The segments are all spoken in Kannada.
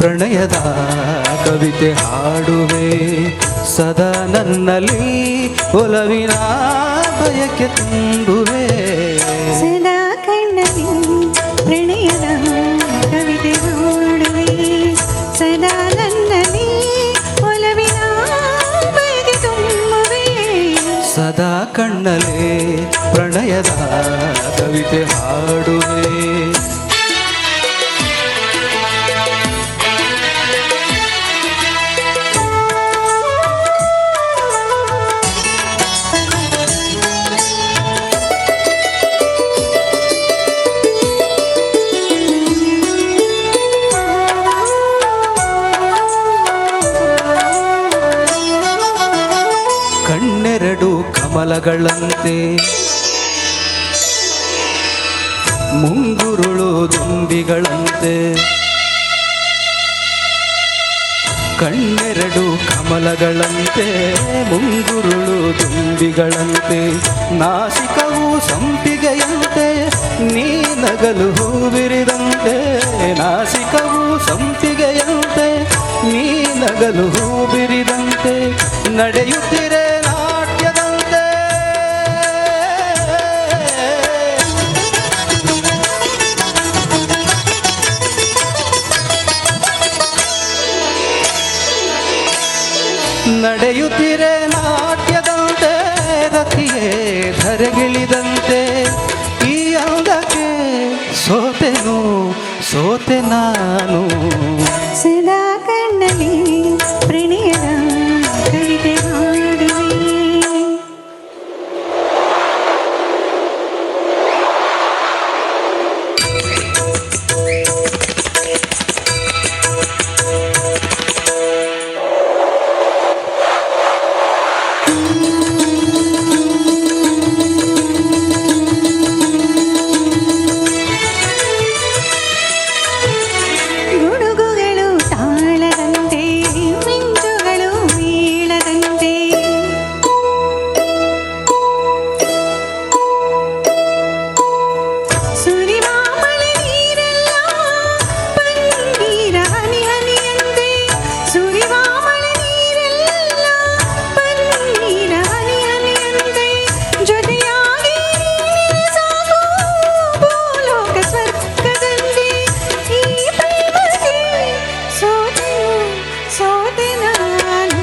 ಪ್ರಣಯದ ಕವಿತೆ ಹಾಡುವೆ ಸದಾ ನನ್ನಲ್ಲಿ ಒಲವಿನ ಬಯಕೆ ತುಂಬುವೆ ಸದಾ ಕಣ್ಣಲ್ಲಿ ಪ್ರಣಯದ ಕವಿತೆ ಹಾಡುವೆ ಸದಾ ನನ್ನಲ್ಲಿ ಒಲವಿನ ಬಯಕೆ ತುಂಬುವೆ ಸದಾ ಕಣ್ಣಲ್ಲಿ ಪ್ರಣಯದ ಕವಿತೆ ಹಾಡುವೆ ಕಣ್ಣೆರಡು ಕಮಲಗಳಂತೆ ಮುಂಗುರುಳು ದುಂಬಿಗಳಂತೆ ಕಣ್ಣೆರಡು ಕಮಲಗಳಂತೆ ಮುಂಗುರುಳು ದುಂಬಿಗಳಂತೆ ನಾಸಿಕವು ಸಂಪಿಗೆಯಂತೆ ನೀ ನಗಲು ಹೂವಿರಿದಂತೆ ನಾಸಿಕವು ಸಂಪಿಗೆಯಂತೆ ನೀ ನಗಲು ಹೂವಿರಿದಂತೆ ನಡೆಯುತ್ತಿರೆ ನಾಟ್ಯದಂತೆ ನಡೆಯುತ್ತಿರೆ ನಾಟ್ಯದಂತೆ ರತಿಯೇ ಧರೆಗಿಳಿದಂತೆ ಈ ಅಂದಕ್ಕೆ ಸೋತೆನು ಸೋತೆ ನಾನು ಸದಾ ಕಣ್ಣಲ್ಲಿ ಪ್ರಣಯದ ಕವಿತೆ ಹಾಡುವೆ ಗುಡುಗುಗಳು ತಾಳದಂತೆ ಮಿಂಚುಗಳು ಬೀಳದಂತೆ ಸುರಿವ ಮಳೆ ನೀರೆಲ್ಲ ಪನ್ನೀರ ಹನಿ ಹನಿಯಂತೆ ಸುರಿವ ಮಳೆ ನೀರೆಲ್ಲ ಪನ್ನೀರ ಹನಿ ಹನಿಯಂತೆ ಜೊತೆಯಾಗಿ ನೀನಿರೆ ಸಾಕು ಭೂಲೋಕ ಸ್ವರ್ಗದಂತೆ ಈ ಪ್ರೇಮಕ್ಕೆ ಸೋತೆ ನಾನು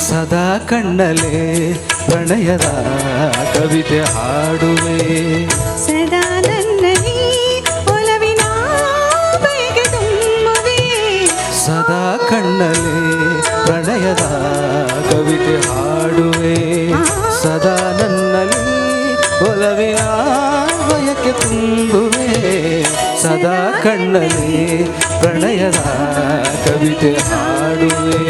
ಸದಾ ಕಣ್ಣಲೆ ಪ್ರಣಯದ ಕವಿತೆ ಹಾಡುವೆ ಸದಾ ನನ್ನಲ್ಲಿ ಒಲವಿನ ಬಯಕೆ ತುಂಬುವೆ ಸದಾ ಕಣ್ಣಲೆ ಪ್ರಣಯದ ಕವಿತೆ ಹಾಡುವೆ ಸದಾ ನನ್ನಲ್ಲಿ ಒಲವಿನ ಬಯಕೆ ತುಂಬುವೆ ಸದಾ ಕಣ್ಣಲೆ ಪ್ರಣಯದ ಕವಿತೆ ಹಾಡುವೆ